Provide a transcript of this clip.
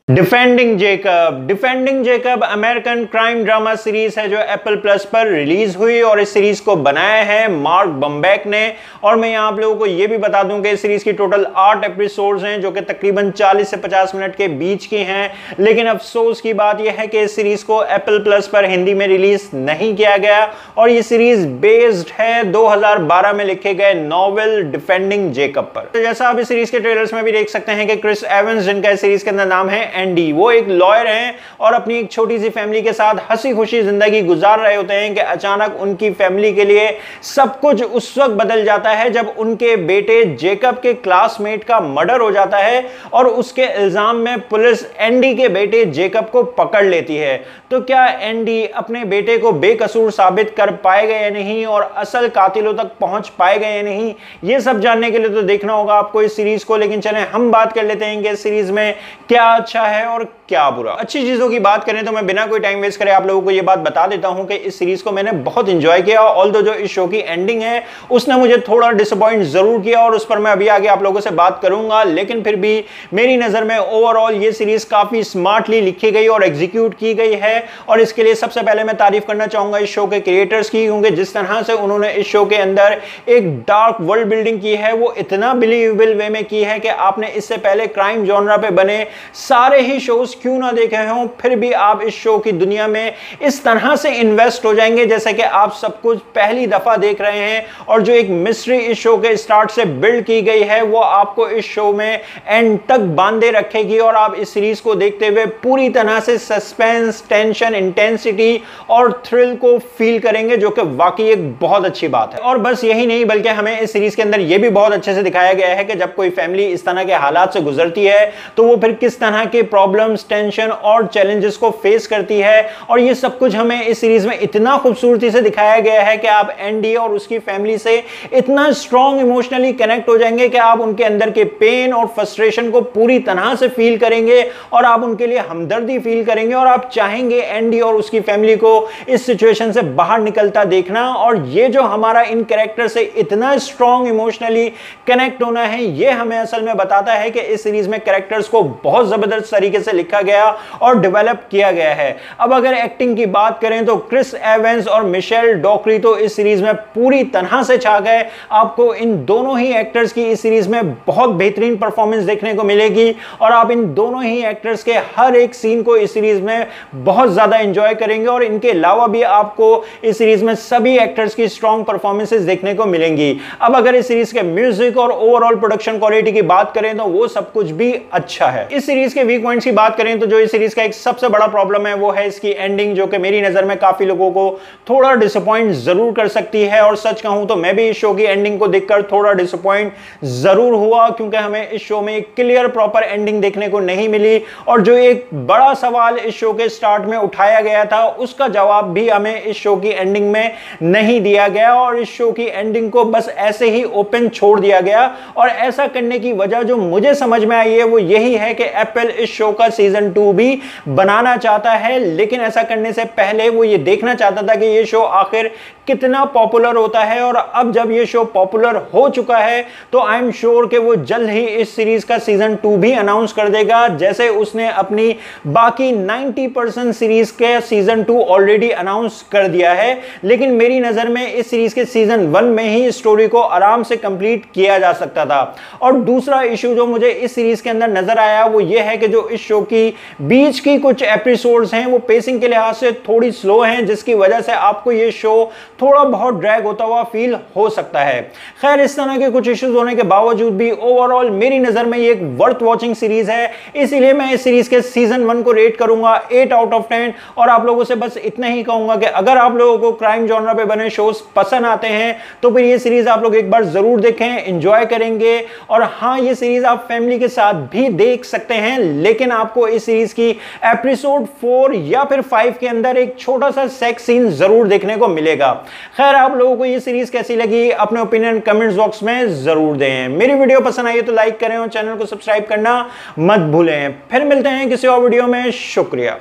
Defending Jacob American crime drama series है जो Apple plus पर रिलीज हुई और इस सीरीज को बनाया है मार्क बम्बैक ने। और मैं यहाँ आप लोगों को ये भी बता दूं कि इस सीरीज की टोटल 8 एपिसोड्स हैं जो कि तकरीबन 40 से 50 मिनट के बीच की हैं। लेकिन अफसोस की बात यह है कि इस सीरीज को एप्पल प्लस पर हिंदी में रिलीज नहीं किया गया और ये सीरीज बेस्ड है 2012 में लिखे गए नॉवेल डिफेंडिंग जेकब पर। तो जैसा आप इस सीरीज के ट्रेलर्स में भी देख सकते हैं कि क्रिस एवंस, जिनका इस सीरीज के अंदर नाम है एंडी, वो एक लॉयर हैं और अपनी एक छोटी सी फैमिली के साथ हंसी खुशी जिंदगी गुजार रहे होते हैं कि अचानक उनकी फैमिली के लिए सब कुछ उस वक्त बदल जाता है जब उनके बेटे जेकब के क्लासमेट का मर्डर हो जाता है और उसके इल्जाम में पुलिस एंडी के बेटे जेकब को पकड़ लेती है। तो क्या एंडी अपने बेटे को बेकसूर साबित कर पाएगा या नहीं और असल कातिलों तक पहुंच पाएगा या नहीं, ये सब जानने के लिए तो देखना होगा आपको इस सीरीज को। लेकिन चलें हम बात कर लेते हैं कि इस सीरीज में क्या अच्छा है और क्या बुरा। अच्छी चीजों की बात करें तो मैं बिना कोई टाइम वेस्ट करे आप लोगों को यह बात बता देता हूं कि इस सीरीज को मैंने बहुत एंजॉय किया। ऑल्दो जो इस शो की एंडिंग है उसने मुझे थोड़ा डिसअपॉइंट जरूर किया और उस पर मैं अभी आगे आप लोगों से बात करूंगा। लेकिन फिर भी मेरी नजर में ओवरऑल ये सीरीज काफी स्मार्टली लिखी गई और एग्जीक्यूट की गई है। और इसके लिए सबसे पहले मैं तारीफ करना चाहूंगा इस शो के क्रिएटर्स की, क्योंकि जिस तरह से उन्होंने इस शो के अंदर एक डार्क वर्ल्ड बिल्डिंग की है वो इतना बिलीवेबल वे में की है कि आपने इससे पहले क्राइम जॉनरा पे बने सारे ही शोज क्यों ना देखे हों, फिर भी आप इस शो की दुनिया में इस तरह से इन्वेस्ट हो जाएंगे जैसे कि आप सब कुछ पहली दफा देख रहे हैं। और जो एक मिस्ट्री इस शो के स्टार्ट से बिल्ड की गई है वो आपको इस शो में एंड तक बांधे रखेगी और आप इस सीरीज को देखते हुए पूरी तरह से सस्पेंस, टेंशन, इंटेंसिटी और थ्रिल को फील करेंगे, जो कि वाकई एक बहुत अच्छी बात है। और बस यही नहीं बल्कि हमें इस सीरीज के अंदर यह भी बहुत अच्छे से दिखाया गया है कि जब कोई फैमिली इस तरह के हालात से गुजरती है तो वो फिर किस तरह के प्रॉब्लम्स, टेंशन और चैलेंजेस को फेस करती है। और ये सब कुछ हमें इस सीरीज में इतना खूबसूरती से दिखाया गया है कि आप एंडी और उसकी फैमिली से इतना स्ट्रॉन्ग इमोशनली कनेक्ट हो जाएंगे कि आप उनके अंदर के पेन और फ्रस्ट्रेशन को पूरी तरह से फील करेंगे और आप उनके लिए हमदर्दी फील करेंगे और आप चाहेंगे एंडी और उसकी फैमिली को इस सिचुएशन से बाहर निकलता देखना। और ये जो हमारा इन कैरेक्टर से इतना स्ट्रॉन्ग इमोशनली कनेक्ट होना है ये हमें असल में बताता है कि इस सीरीज में कैरेक्टर्स को बहुत जबरदस्त तरीके से लिखा गया और डेवलप किया गया है। अब अगर एक्टिंग की बात करें तो क्रिस एवंस और मिशेल डॉकरी तो इस सीरीज में पूरी तरह से छा गए। आपको इन दोनों ही एक्टर्स की इस सीरीज में बहुत बेहतरीन परफॉर्मेंस देखने को मिलेगी और आप इन दोनों ही एक्टर्स के हर एक सीन को इस सीरीज में बहुत ज्यादा एंजॉय करेंगे। और इनके अलावा भी आपको इस सीरीज में सभी एक्टर्स की स्ट्रॉन्ग परफॉर्मेंसेस देखने को मिलेंगी। अब अगर इस सीरीज के म्यूजिक और ओवरऑल प्रोडक्शन क्वालिटी की बात करें तो वो सब कुछ भी अच्छा है। इस सीरीज के वीक पॉइंट्स की बात करें तो जो इस सीरीज का एक सबसे बड़ा प्रॉब्लम है वो है इसकी एंडिंग, जो कि मेरी नजर में काफी लोगों को थोड़ा डिसअपॉइंट जरूर कर सकती है। और सच कहूं तो मैं भी इस शो की एंडिंग को देखकर थोड़ा डिसअपॉइंट जरूर हुआ, क्योंकि हमें इस शो में एक क्लियर प्रॉपर एंडिंग देखने को नहीं मिली। और जो एक बड़ा सवाल इस शो के स्टार्ट में उठाया गया था उसका जवाब भी हमें इस शो की एंडिंग में नहीं दिया गया और इस शो की एंडिंग को बस ऐसे ही ओपन छोड़ दिया गया। और ऐसा करने की वजह जो मुझे समझ में आई है वो यही है कि एप्पल इस शो का सीजन 2 भी बनाना चाहता है, लेकिन ऐसा करने से पहले वो ये देखना चाहता था कि ये शो आखिर कितना पॉपुलर होता है। और अब जब ये शो पॉपुलर हो चुका है तो आई एम श्योर कि वो जल्द ही इस सीरीज का सीजन 2 भी अनाउंस कर देगा, जैसे उसने अपनी बाकी 90% सीरीज के सीजन 2 ऑलरेडी अनाउंस कर दिया है। लेकिन मेरी नजर में इस सीरीज के सीजन 1 में ही स्टोरी को आराम से कंप्लीट किया जा सकता था। और दूसरा इशू जो मुझे इस सीरीज के अंदर नजर आया वो ये है कि जो इस शो की बीच की कुछ एपिसोड्स हैं वो पेसिंग के लिहाज से थोड़ी स्लो हैं, जिसकी वजह से आपको ये शो थोड़ा बहुत ड्रैग होता हुआ फील हो सकता है। खैर, इस तरह के कुछ इश्यूज होने के बावजूद भी ओवरऑल मेरी नजर में ये एक वर्थ वॉचिंग सीरीज है, इसीलिए मैं इस सीरीज के सीजन 1 को रेट करूंगा 8 आउट ऑफ 10। और आप लोगों से बस इतना ही कहूंगा कि अगर आप लोगों को क्राइम जॉनरा पे बने शोज पसंद आते हैं तो फिर ये सीरीज आप लोग एक बार जरूर देखें, एंजॉय करेंगे। और हाँ, ये सीरीज आप फैमिली के साथ भी देख सकते हैं, लेकिन आपको इस सीरीज की एपिसोड 4 या फिर 5 के अंदर एक छोटा सा सेक्स सीन जरूर देखने को मिलेगा। खैर, आप लोगों को ये सीरीज कैसी लगी अपने ओपिनियन कमेंट्स बॉक्स में जरूर दें। मेरी वीडियो पसंद आई तो लाइक करें और चैनल को सब्सक्राइब करना मत भूलें। फिर मिलते हैं किसी और वीडियो में। शुक्रिया।